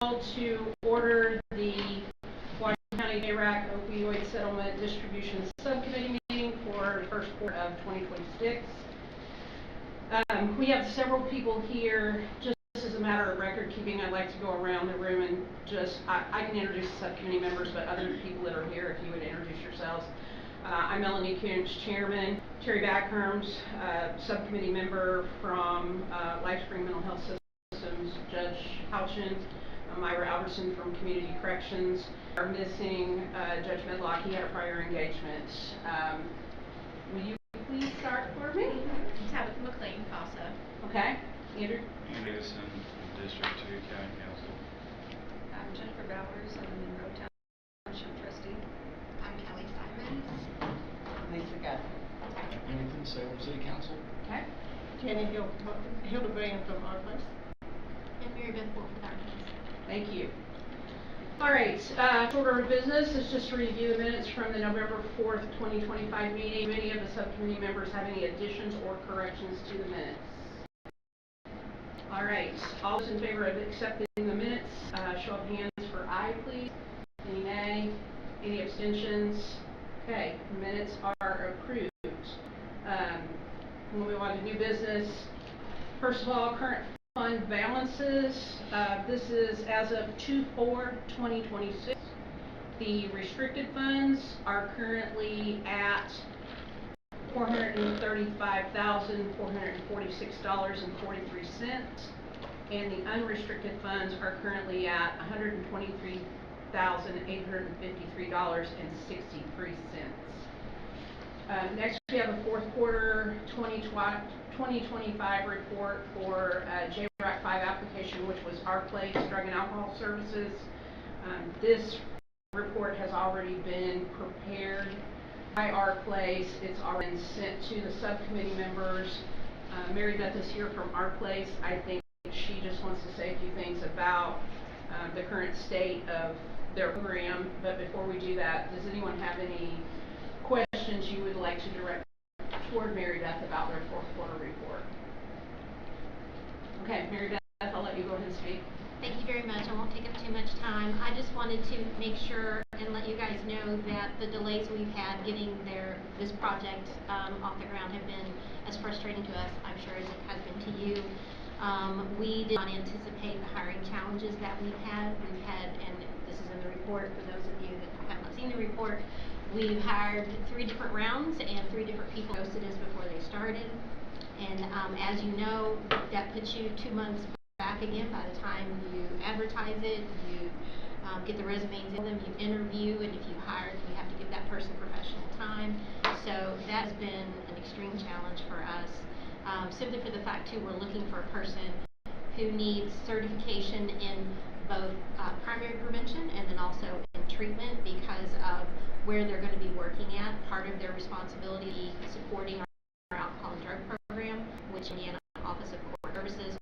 to order the Washington County JRAC Opioid Settlement Distribution Subcommittee meeting for the first quarter of 2026. We have several people here. Just as a matter of record keeping, I'd like to go around the room and I can introduce the subcommittee members, but other people that are here, if you would introduce yourselves. I'm Melanie Kuntz, Chairman. Terry Backherms, subcommittee member from LifeSpring Mental Health Systems. Judge Houchin, Myra Albertson from Community Corrections. Are missing Judge Medlock. He had a prior engagement. Will you please start for me? Tabitha McLean, also. Okay. Andrew? Anderson from District 2 County Council. I'm Jennifer Bowers. I'm a Monroe Township trustee. I'm Kelly Simons. Lisa Gunn. Nathan, Salem City Council. Okay. Jenny Hildebrand from our place. And Mary Beth Wolf with our place. Thank you. All right, order of business is just to review the minutes from the November 4th, 2025 meeting. Do any of the subcommittee members have any additions or corrections to the minutes? All right, all those in favor of accepting the minutes, show of hands for aye, please. Any nay? Any abstentions? Okay, minutes are approved. We'll move on to new business. First of all, current fund balances. This is as of 2/4/2026. The restricted funds are currently at $435,446.43, and the unrestricted funds are currently at $123,853.63. Next, we have a fourth quarter 2025 report for JRAC 5 application, which was Our Place Drug and Alcohol Services. This report has already been prepared by Our Place. It's already been sent to the subcommittee members. Mary Beth is here from Our Place. I think she just wants to say a few things about the current state of their program. But before we do that, does anyone have any questions you would like to direct toward Mary Beth about their fourth quarter report? Okay, Mary Beth, I'll let you go ahead and speak. Thank you very much. I won't take up too much time. I just wanted to make sure and let you guys know that the delays we've had getting this project off the ground have been as frustrating to us, I'm sure, as it has been to you. We did not anticipate the hiring challenges that we've had. And this is in the report for those of you that have not seen the report. We've hired 3 different rounds and 3 different people posted us before they started. And as you know, that puts you 2 months back again by the time you advertise it, you get the resumes in them, you interview, and if you hire, you have to give that person professional time. So that has been an extreme challenge for us. Simply for the fact, too, we're looking for a person who needs certification in both primary prevention and then also in treatment because of where they're going to be working at. Part of their responsibility supporting our alcohol and drug program, which Indiana Office of Court Services,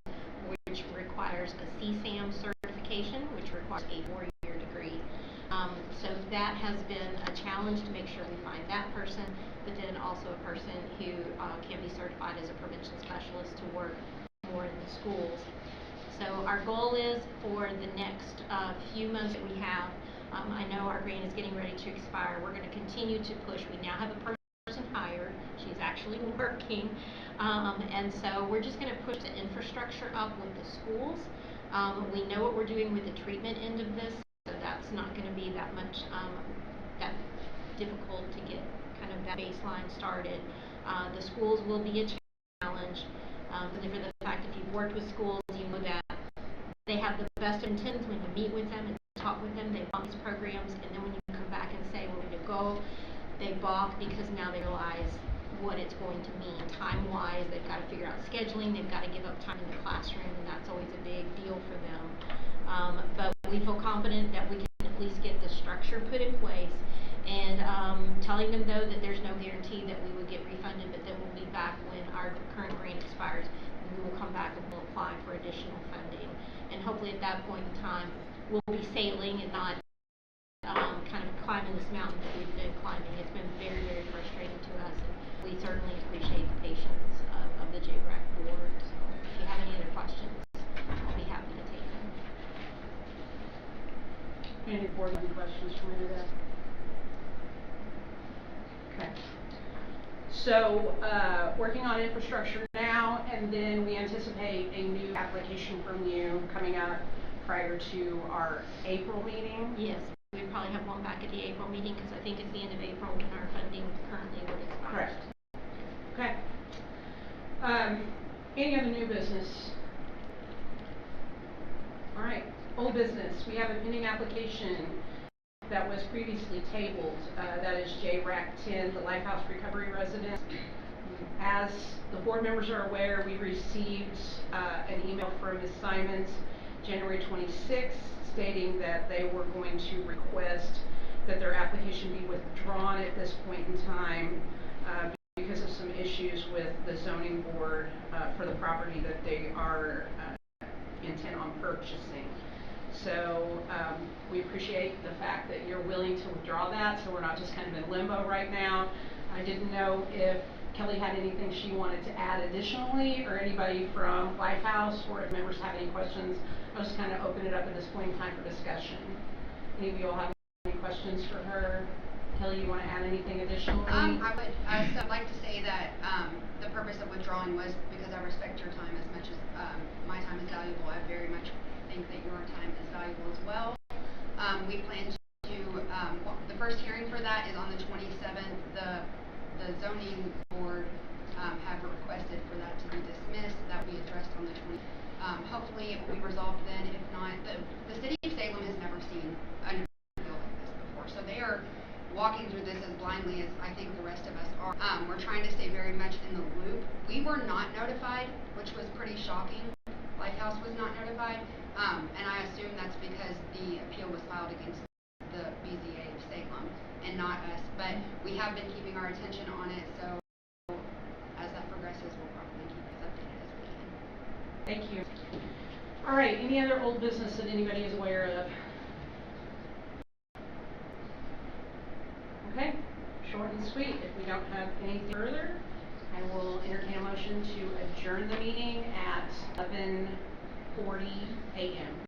which requires a CSAM certification, which requires a 4-year degree. So that has been a challenge to make sure we find that person, but then also a person who can be certified as a prevention specialist to work more in the schools. So our goal is for the next few months that we have, I know our grant is getting ready to expire. We're going to continue to push. We now have a person hired. She's actually working. And so we're just going to push the infrastructure up with the schools. We know what we're doing with the treatment end of this, so that's not going to be that much that difficult to get kind of that baseline started. The schools will be a challenge. For the fact if you've worked with schools, you know that they have the best intents when you meet with them and talk with them. They want these programs, and then when you come back and say we're going to go, they balk because now they realize what it's going to mean time-wise. They've got to figure out scheduling. They've got to give up time in the classroom, and that's always a big deal for them. But we feel confident that we can at least get the structure put in place, and telling them though that there's no guarantee that we would get refunded, but that we'll be back when our current grant expires, and we will come back and we'll apply for additional funding. And hopefully at that point in time, we'll be sailing and not kind of climbing this mountain that we've been climbing. It's been very, very frustrating to us, and we certainly appreciate the patience of the JRAC board. So if you have any other questions, I'll be happy to take them. Any board any questions for me today? Okay. So, working on infrastructure now, and then we anticipate a new application from you coming up prior to our April meeting? Yes, we probably have one back at the April meeting, because I think it's the end of April when our funding currently would expire. Correct. Okay. Any other new business? All right, old business. We have a pending application that was previously tabled. That is JRAC 10, the Lifehouse Recovery Residence. As the board members are aware, we received an email from Ms. Simons January 26th stating that they were going to request that their application be withdrawn at this point in time because of some issues with the zoning board for the property that they are intent on purchasing. So we appreciate the fact that you're willing to withdraw that, so we're not just kind of in limbo right now. I didn't know if Kelly had anything she wanted to add additionally, or anybody from Lifehouse, or if members have any questions. I'll just kind of open it up at this point in time for discussion. Any of you all have any questions for her? Kelly, you want to add anything additionally? I would so like to say that the purpose of withdrawing was because I respect your time as much as my time is valuable. I very much think that your time is valuable as well. We plan to, the first hearing for that is on the 27th. The zoning board have requested for that to be dismissed. That will be addressed on the 20th. Hopefully it will be resolved then. If not, the city of Salem has never seen a bill like this before. So they are walking through this as blindly as I think the rest of us are. We're trying to stay very much in the loop. We were not notified, which was pretty shocking. Lighthouse was not notified, and I assume that's because the appeal was filed against the BZA of Salem and not us. But we have been keeping our attention on it, so as that progresses, we'll probably keep as updated as we can. Thank you. All right, any other old business that anybody is aware of? Okay, short and sweet. If we don't have anything further, I will entertain a motion to adjourn the meeting at 11:40 a.m.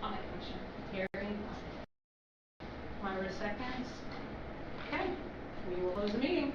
I'll make a motion. Terry? Myra seconds. Okay, we will close the meeting.